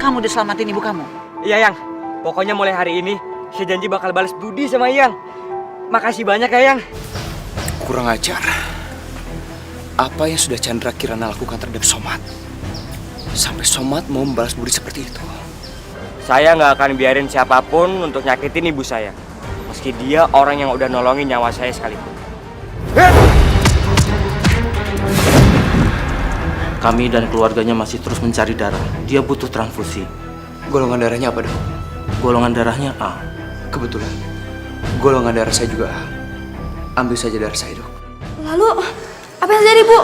kamu udah selamatin ibu kamu? Iya, Yang. Pokoknya mulai hari ini, saya janji bakal balas budi sama Yang. Makasih banyak ya, Yang. Kurang ajar. Apa yang sudah Chandra Kirana lakukan terhadap Somad? Sampai Somad mau membalas budi seperti itu. Saya nggak akan biarin siapapun untuk nyakitin ibu saya. Meski dia orang yang udah nolongin nyawa saya sekalipun. Kami dan keluarganya masih terus mencari darah. Dia butuh transfusi. Golongan darahnya apa, Dok? Golongan darahnya A. Kebetulan golongan darah saya juga A. Ambil saja darah saya, Dok. Lalu, apa yang terjadi, Bu?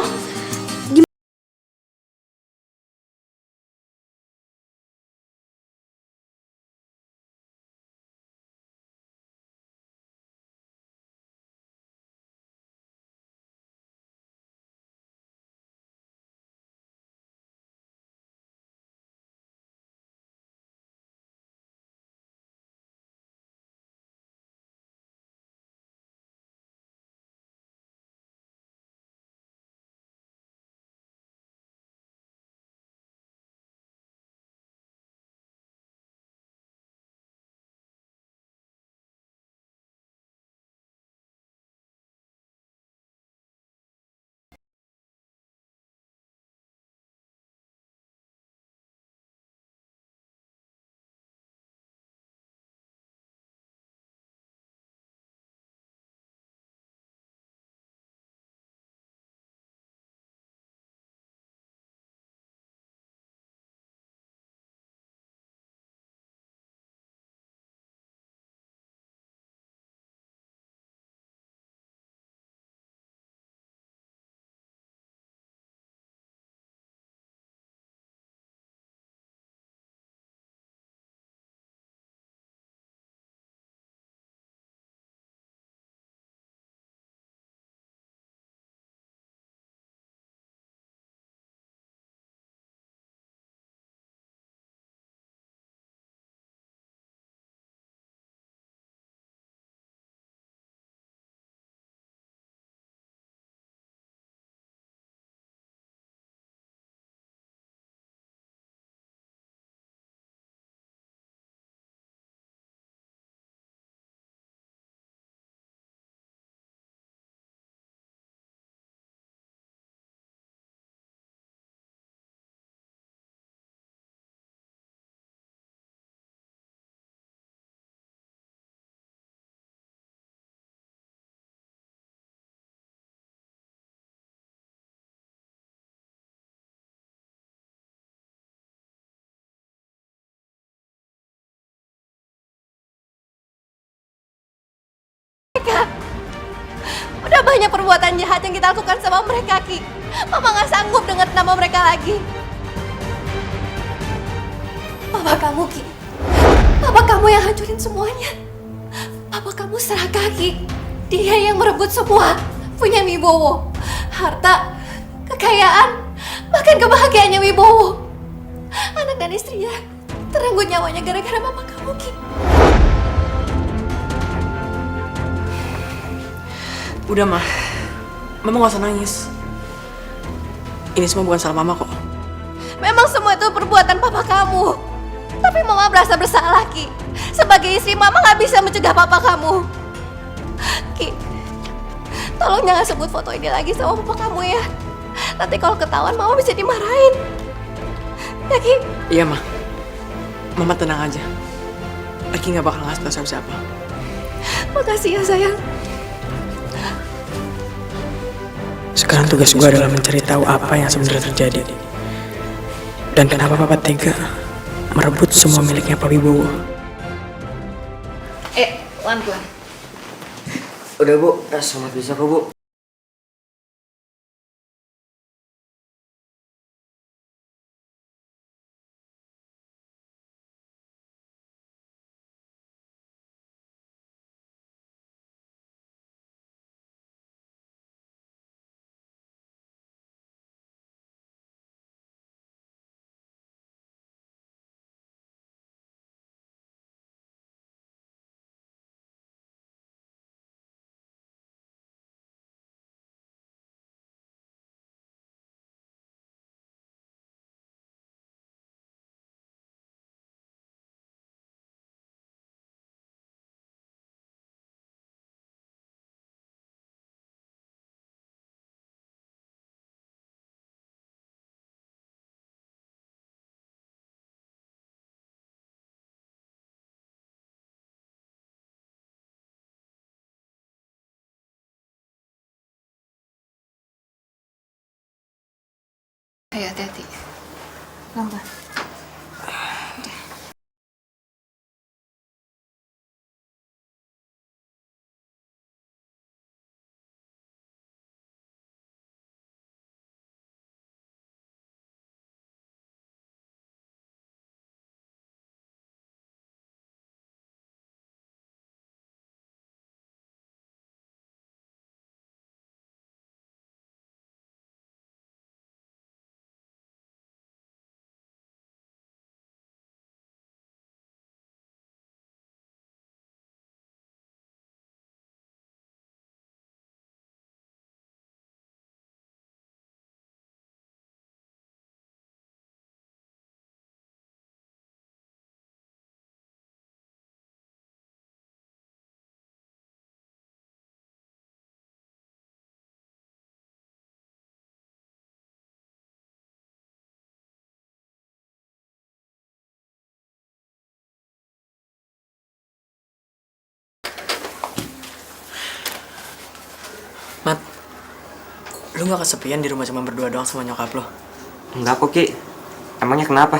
Udah banyak perbuatan jahat yang kita lakukan sama mereka, Ki. Mama gak sanggup dengar nama mereka lagi. Papa kamu, Ki. Papa kamu yang hancurin semuanya. Papa kamu serakah, Ki. Dia yang merebut semua. Punya Wibowo. Harta, kekayaan, bahkan kebahagiaannya Wibowo. Anak dan istrinya terenggut nyawanya gara-gara mama kamu, Ki. Udah, Ma. Mama gak usah nangis. Ini semua bukan salah Mama kok. Memang semua itu perbuatan papa kamu. Tapi mama merasa bersalah, Ki. Sebagai istri, mama gak bisa mencegah papa kamu. Ki, tolong jangan sebut foto ini lagi sama papa kamu ya. Nanti kalau ketahuan mama bisa dimarahin. Ya, Ki? Iya, Ma. Mama tenang aja. Aki gak bakal ngasih tau siapa-siapa. Makasih ya, sayang. Sekarang tugas gue adalah mencari tahu apa yang sebenarnya terjadi. Dan kenapa Papa tega merebut semua miliknya Pak Wibowo. Pelan-pelan. Udah, Bu. Selamat bisa kok, Bu. Ayo hati-hati. Pelan-pelan. Mat, lu gak kesepian di rumah cuma berdua doang sama nyokap lo? Enggak kok, Ki. Emangnya kenapa?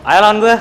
Ayo lawan gue.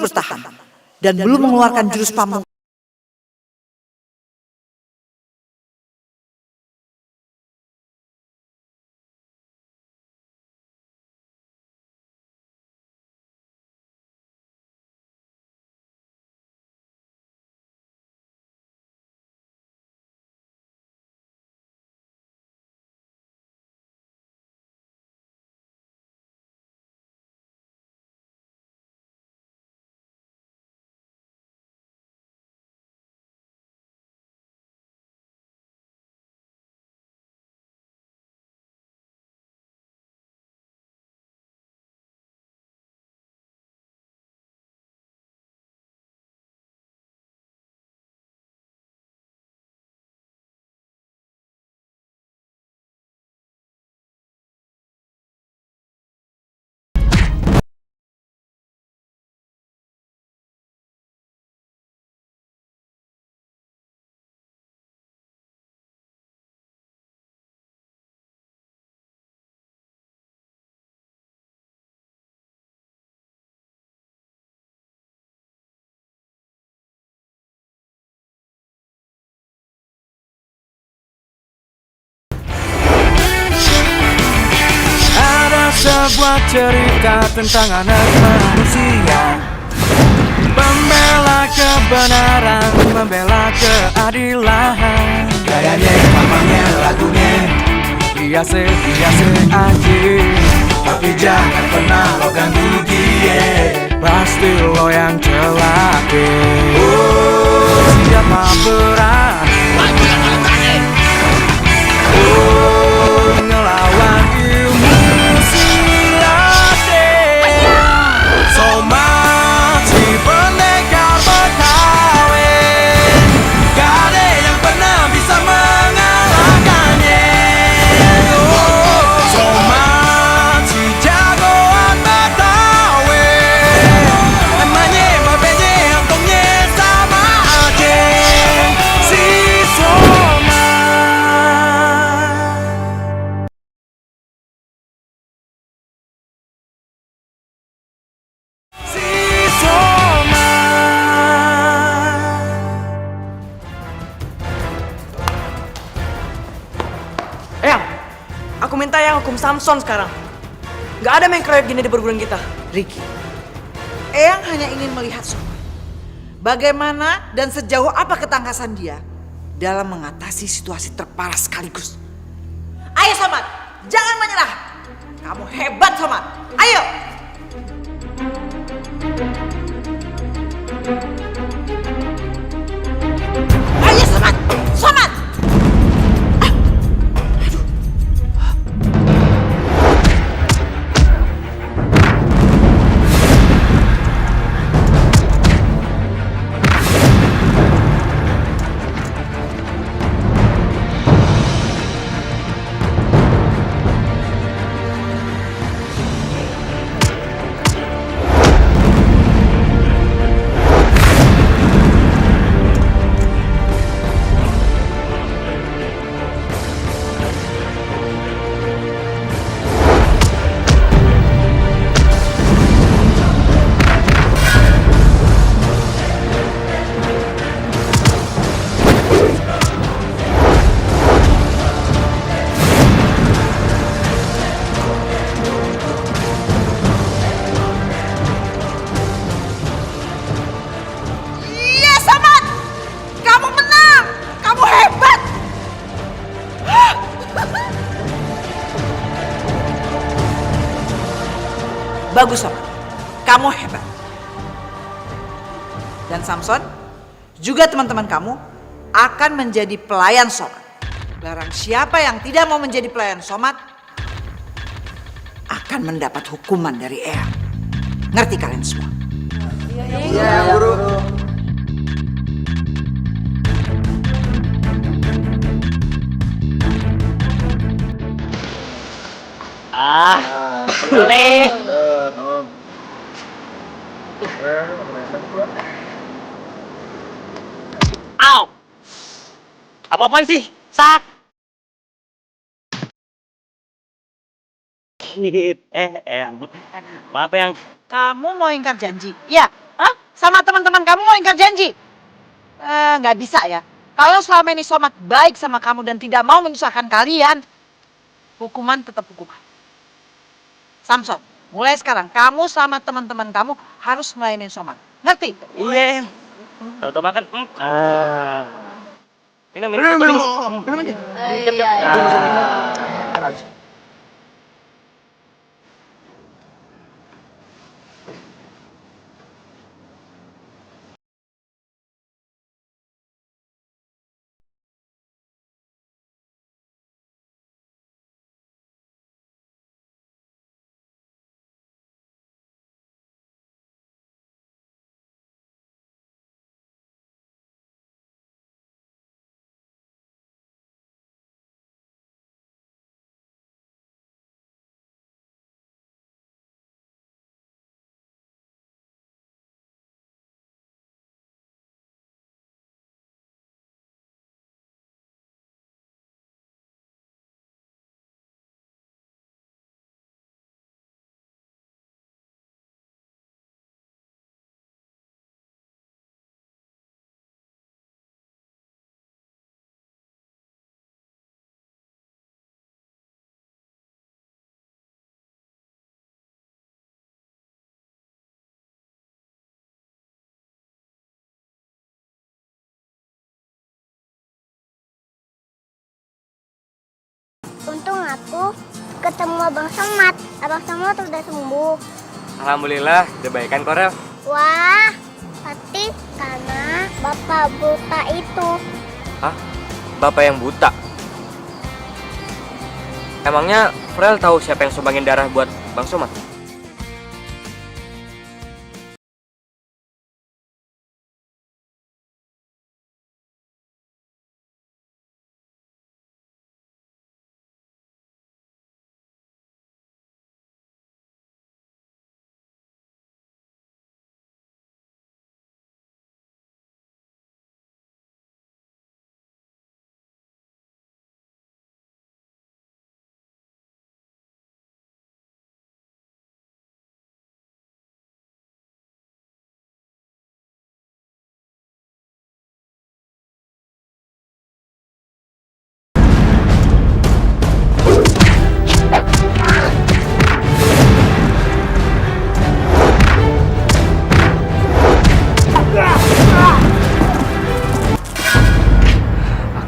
bertahan dan belum mengeluarkan jurus pamungkas. Sebuah cerita tentang anak manusia, pembela kebenaran, membela keadilan. Gayanya, mamanya, lagunya biasa aja, tapi jangan pernah lo ganggu dia. Pasti lo yang celaka. Siapa berani ngelawan ilmu Somad si pendekar Betawi, gak ada yang pernah bisa mengalahkannya. Somad si jagoan Betawi, emangnya mabenya antongnya sama aja. Si Somad. Eyang, aku minta yang hukum Samson sekarang. Gak ada main keroyok gini di perguruan kita. Ricky, Eyang hanya ingin melihat Somad. Bagaimana dan sejauh apa ketangkasan dia dalam mengatasi situasi terparah sekaligus. Ayo Somad, jangan menyerah. Kamu hebat Somad. Ayo. Ayo Somad, Somad. Bagus Somad, kamu hebat. Dan Samson, juga teman-teman kamu akan menjadi pelayan Somad. Barang siapa yang tidak mau menjadi pelayan Somad akan mendapat hukuman dari Eyang. Ngerti kalian semua? Iya, Guru. Au! Apa-apaan sih? Sak! Maaf yang Kamu mau ingkar janji? Ya? Hah? Sama teman-teman kamu mau ingkar janji? Nggak bisa ya. Kalau selama ini Somad baik sama kamu dan tidak mau menyusahkan kalian, hukuman tetap hukuman. Samson, mulai sekarang kamu sama teman-teman kamu harus melayani Somad. Ngerti? Iya. Tahu makan. Minum. Untung aku ketemu Abang Somad. Abang Somad udah sembuh. Alhamdulillah, udah baikan Korel. Wah, pasti karena bapak buta itu. Hah? Bapak yang buta? Emangnya Frel tahu siapa yang sumbangin darah buat Bang Somad?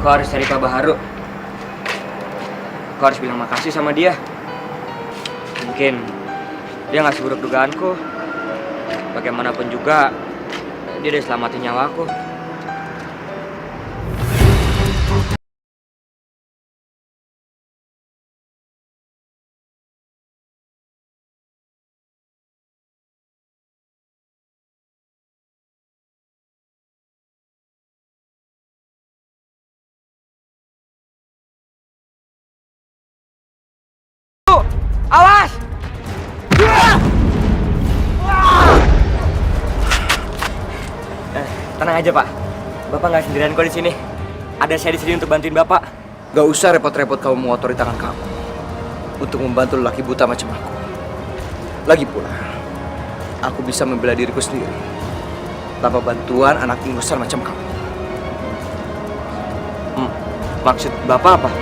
Aku harus cari Pak Baharu. Aku harus bilang makasih sama dia. Mungkin dia nggak seburuk dugaanku. Bagaimanapun juga, dia udah selamatin nyawaku. Awas! Tenang aja Pak, Bapak nggak sendirian kok di sini. Ada saya di sini untuk bantuin Bapak. Gak usah repot-repot kamu mengotori tangan kamu untuk membantu lelaki buta macam aku. Lagi pula, aku bisa membela diriku sendiri tanpa bantuan anak ingusan macam kamu. Maksud Bapak apa?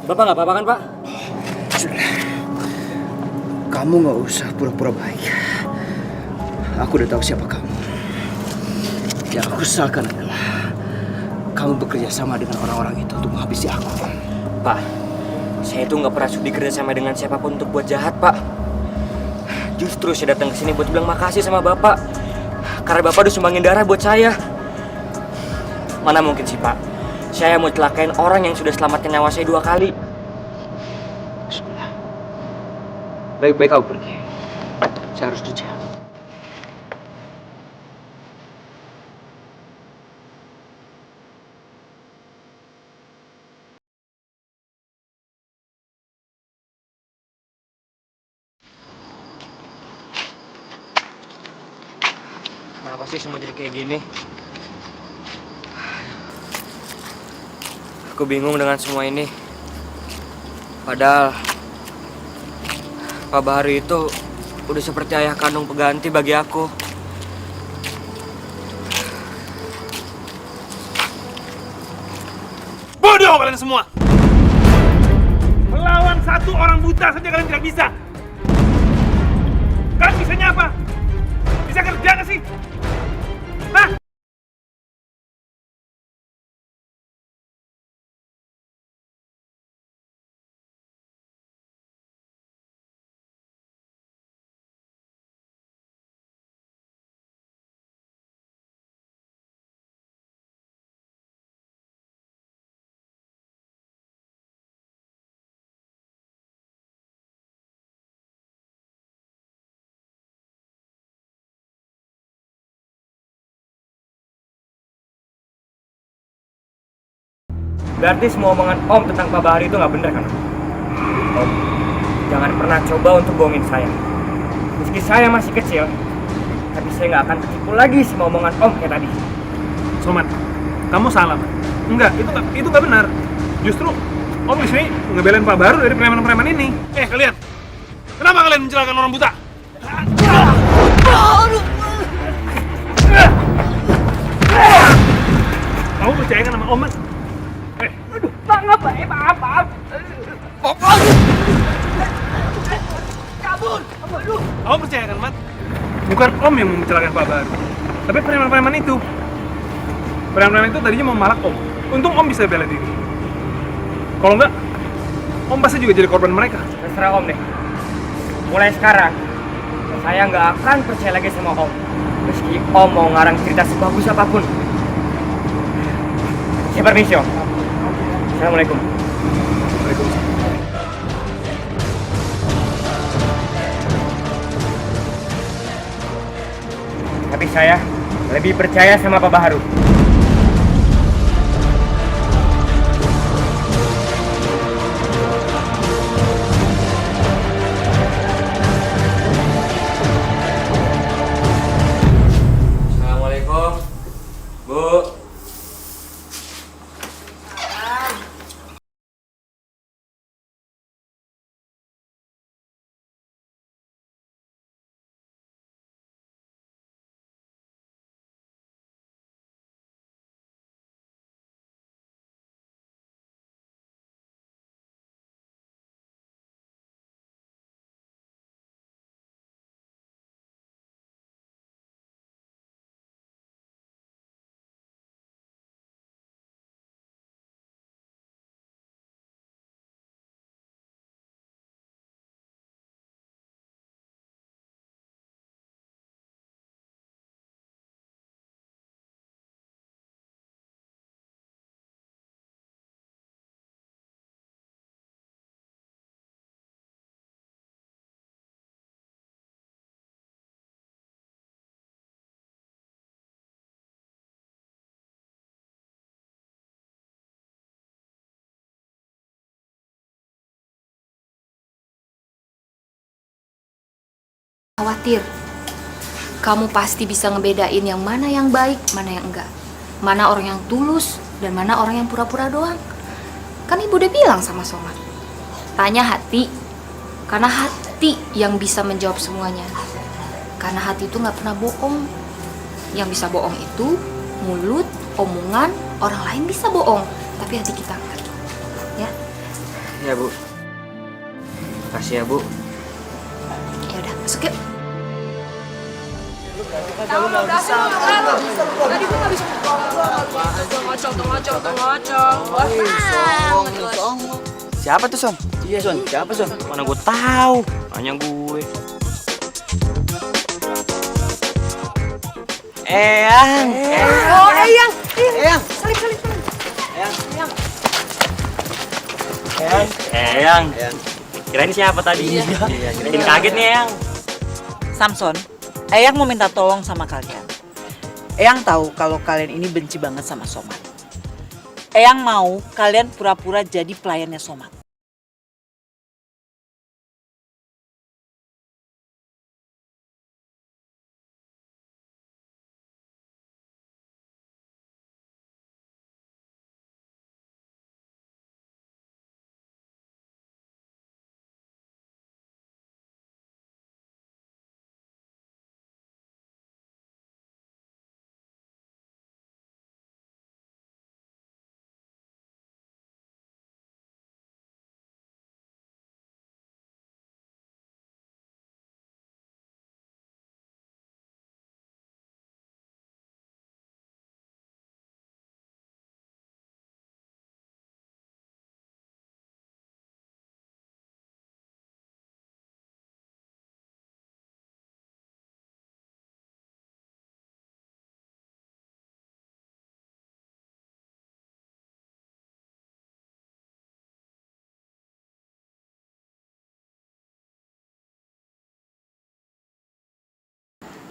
Bapak nggak apa-apa kan Pak? Sudah, kamu nggak usah pura-pura baik. Aku udah tahu siapa kamu. Yang aku sesalkan adalah kamu bekerja sama dengan orang-orang itu untuk menghabisi aku. Pak, saya itu nggak pernah sudi kerja sama dengan siapapun untuk buat jahat, Pak. Justru saya datang ke sini buat bilang makasih sama Bapak. Karena Bapak udah sumbangin darah buat saya. Mana mungkin sih, Pak? Saya mau celakain orang yang sudah selamatkan nyawa saya 2 kali. Bismillah. Baik-baik kau pergi. Saya harus kerja. Kenapa sih semua jadi kayak gini? Aku bingung dengan semua ini. Padahal Pak Bahari itu udah seperti ayah kandung pengganti bagi aku. Bodoh kalian semua! Melawan satu orang buta saja kalian tidak bisa. Kalian bisanya apa? Bisa kerja nggak sih? Hah? Berarti semua omongan Om tentang Pak Bahari itu nggak bener kan? Om, jangan pernah coba untuk bohongin saya. Meski saya masih kecil, tapi saya nggak akan tertipu lagi sama omongan Om kayak tadi. Soman, kamu salah. Enggak, itu nggak benar. Justru Om di sini ngebelain Pak Baru dari preman-preman ini. Kalian, kenapa kalian mencelakakan orang buta? Kamu percaya kan sama Om? Kamu percaya kan, Mat? Bukan Om yang mencelakakan Pak Baru, tapi preman-preman itu. Preman-preman itu tadinya mau malak Om. Untung Om bisa bela diri. Kalau enggak, Om pasti juga jadi korban mereka. Terserah Om deh. Mulai sekarang, saya nggak akan percaya lagi sama Om. Meski Om mau ngarang cerita sebagus apapun. Saya permisi, Om. Assalamualaikum. Tapi saya lebih percaya sama Pak Baharu. Assalamualaikum, Bu. Khawatir. Kamu pasti bisa ngebedain yang mana yang baik, mana yang enggak. Mana orang yang tulus, dan mana orang yang pura-pura doang. Kan ibu udah bilang sama Somad. Tanya hati, karena hati yang bisa menjawab semuanya. Karena hati itu nggak pernah bohong. Yang bisa bohong itu mulut, omongan, orang lain bisa bohong. Tapi hati kita enggak. Ya? Ya, Bu. Makasih ya, Bu. Ya udah, masuk yuk. Siapa tuh, Son? Iya, Son. Siapa, Son? Mana gue tahu? Hanya gue. Eyang. Oh, Eyang. Eyang. Eyang. Kirain siapa tadi? Iya. Bikin kaget nih, Eyang. Samson, Eyang mau minta tolong sama kalian. Eyang tahu kalau kalian ini benci banget sama Somat. Eyang mau kalian pura-pura jadi pelayannya Somat.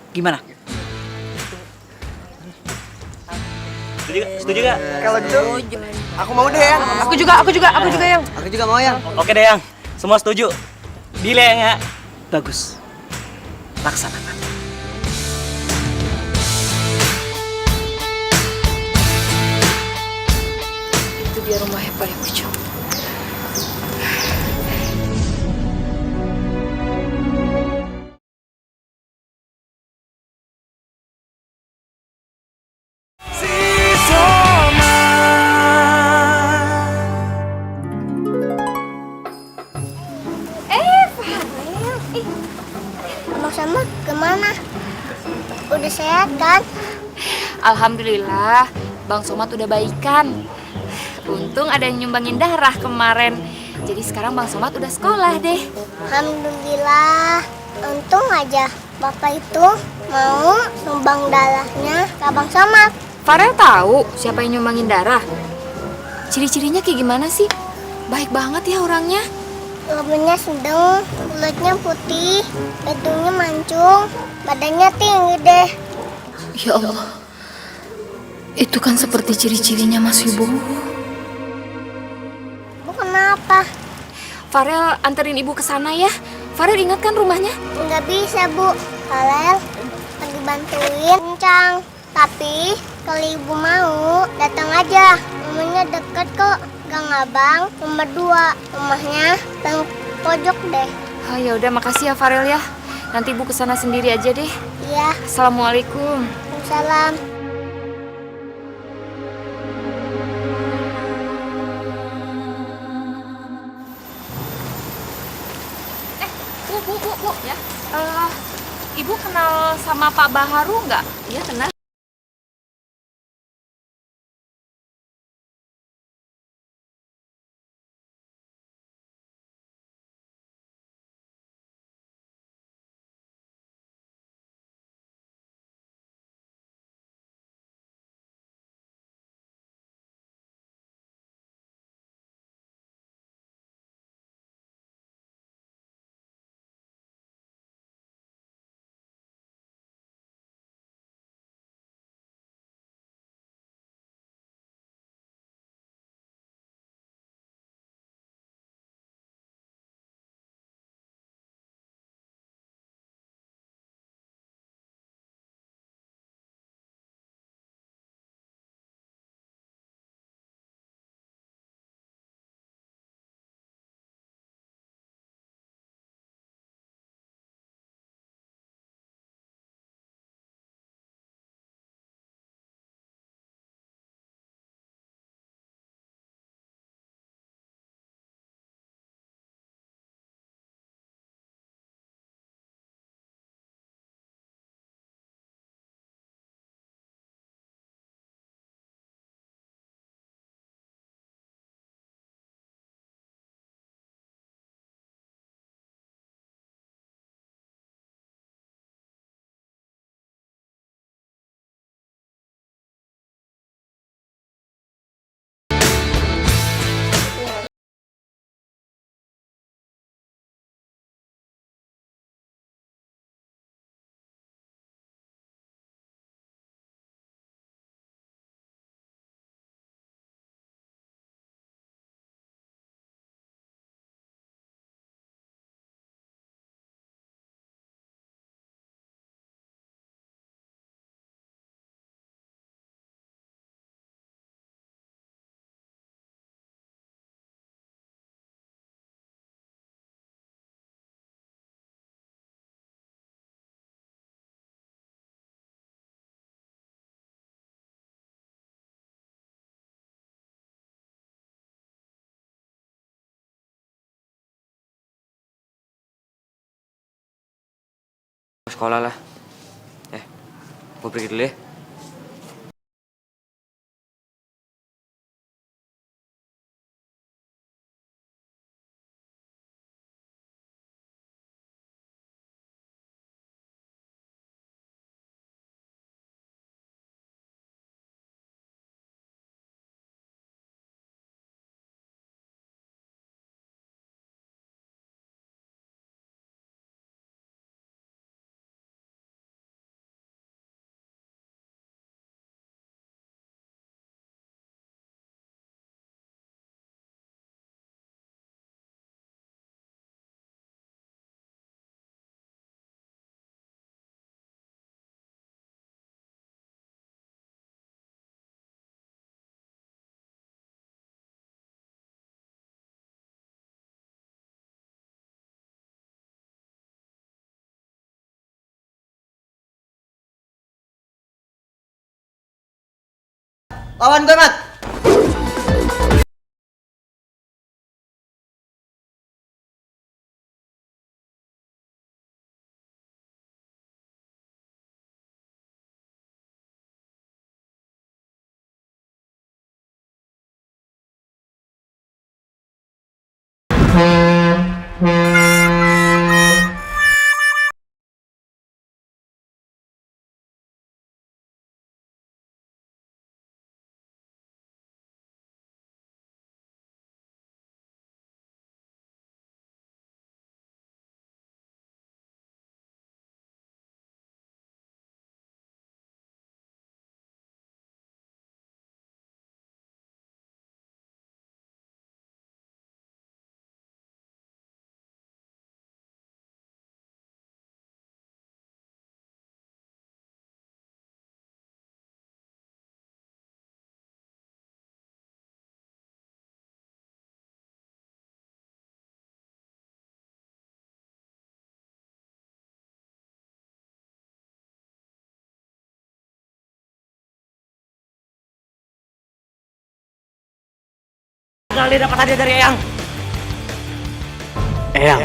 Gimana? Setuju gak? Kalau gitu, aku mau deh, Yang. Aku juga Yang. Aku juga mau, Yang. Oke deh, Yang. Semua setuju. Deal ya, Yang, ya? Bagus. Laksanakan. Itu dia rumah yang paling ujung. Si Soma. Abang Samad kemana? Udah sehat kan? Alhamdulillah, Bang Somad udah baikan. Untung ada yang nyumbangin darah kemarin. Jadi sekarang Bang Somad udah sekolah deh. Alhamdulillah. Untung aja Bapak itu mau sumbang darahnya ke Abang Samad. Farel tahu siapa yang nyumbangin darah. Ciri-cirinya kayak gimana sih? Baik banget ya orangnya. Rambutnya sedang, kulitnya putih, hidungnya mancung, badannya tinggi deh. Ya Allah, itu kan seperti ciri-cirinya Mas Wibowo. Bu kenapa? Farel anterin ibu ke sana ya. Farel ingat kan rumahnya? Nggak bisa Bu, Farel lagi bantuin kencang. Tapi kalau ibu mau, datang aja. Rumahnya deket kok. Gang Abang, nomor 2. Rumahnya teng pojok deh. Oh ya udah, makasih ya Farel ya. Nanti ibu ke sana sendiri aja deh. Iya, Assalamualaikum. salam. Bu ya. Ibu kenal sama Pak Baharu nggak? Iya kenal. sekolah lah. Gue pergi dulu ya. Lawan gue, Mat. Eyang,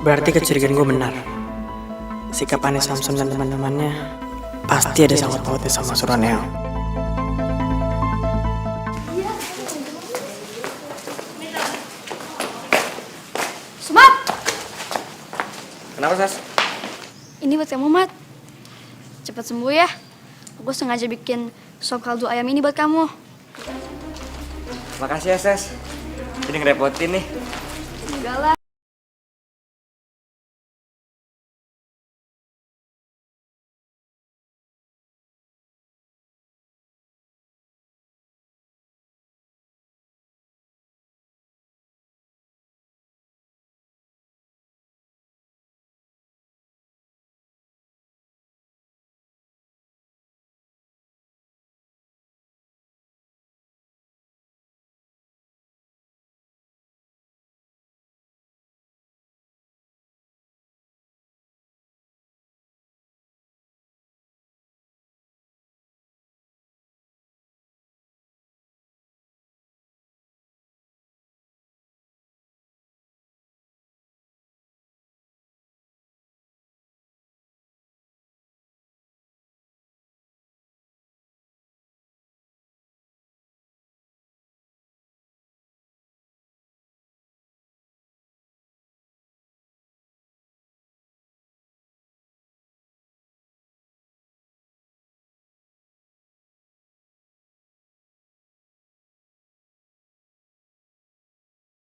berarti kecurigaan gue benar. Sikap aneh Samson dan teman-temannya pasti ada sangkut pautnya sama suruhan Eyang. Sumat! Kenapa, Sas? Ini buat kamu, Mat. Cepat sembuh ya. Aku sengaja bikin sop kaldu ayam ini buat kamu. Makasih ya, Sas. Jadi ngerepotin nih. Enggak lah.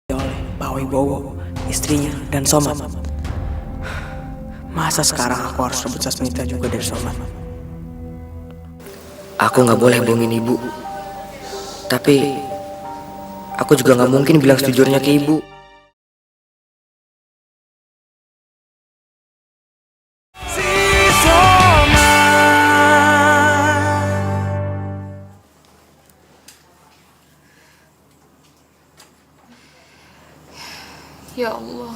Oleh Pak Wibowo, istrinya, dan Soman. Masa sekarang aku harus rebut Sasmita juga dari Soman? Aku nggak boleh bohongin ibu. Tapi aku juga nggak mungkin bilang sejujurnya ke ibu. Si Soma. Ya Allah,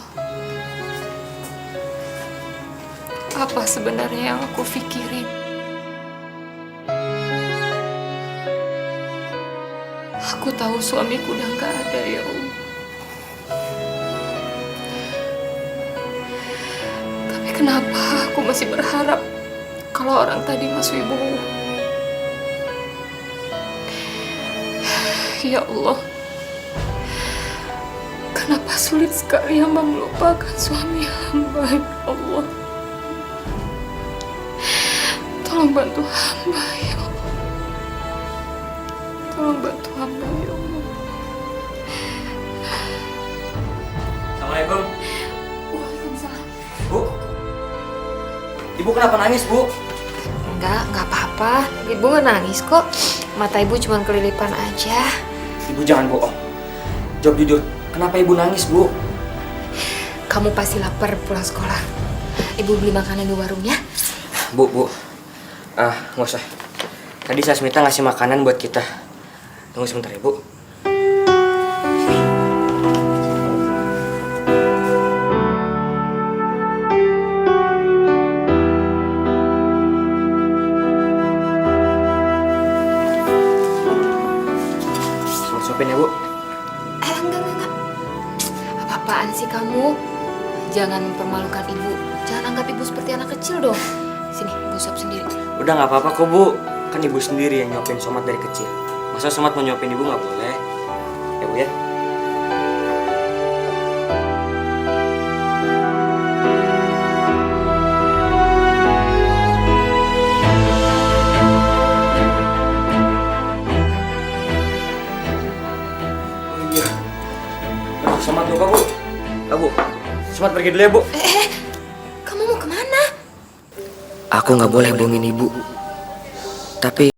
apa sebenarnya yang aku pikirin? Aku tahu suamiku udah gak ada, ya Allah. Tapi Kenapa aku masih berharap kalau orang tadi Mas Wibowo? Ya Allah, kenapa sulit sekali hamba melupakan suami hamba, ya Allah. Tolong bantu hamba, ya Allah. Tolong bantu hamba, ya Allah. Assalamualaikum. Waalaikumsalam. Bu, ibu kenapa nangis, Bu? Enggak apa-apa. Ibu nggak nangis kok. Mata ibu cuma kelilipan aja. Ibu jangan bohong. Jawab jujur, kenapa ibu nangis, Bu? Kamu pasti lapar pulang sekolah. Ibu beli makanan di warungnya. Bu, nggak usah. Tadi Sasmita ngasih makanan buat kita. Tunggu sebentar ya, Bu. Suapin ya, Bu. Enggak. Apa-apaan sih kamu? Jangan mempermalukan ibu. Jangan anggap ibu seperti anak kecil dong. Sini, ibu suap sendiri. Udah nggak apa-apa kok, Bu. Kan ibu sendiri yang nyuapin Somat dari kecil. Masa Somat mau nyuapin ibu nggak boleh? Ya, Bu ya. Oh iya. Aduh, Somat lupa, Bu. Bu, Somat pergi dulu ya, Bu. Kamu mau kemana? Aku nggak boleh bohongin ibu. Tapi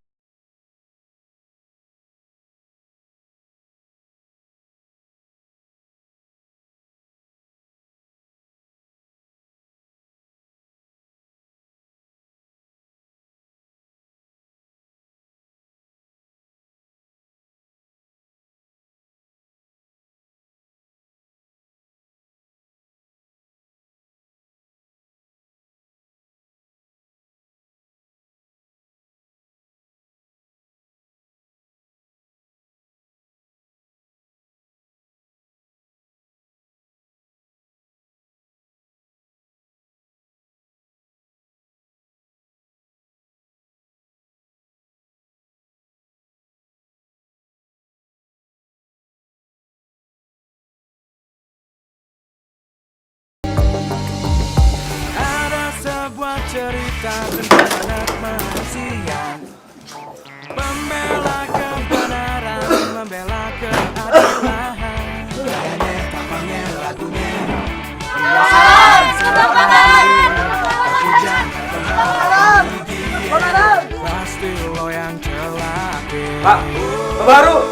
cerita tentang anak manusia, membela kebenaran, membela keadilan. Gayanya, tampangnya, lagunya. Pasti lo yang celaka. Pak, Baru.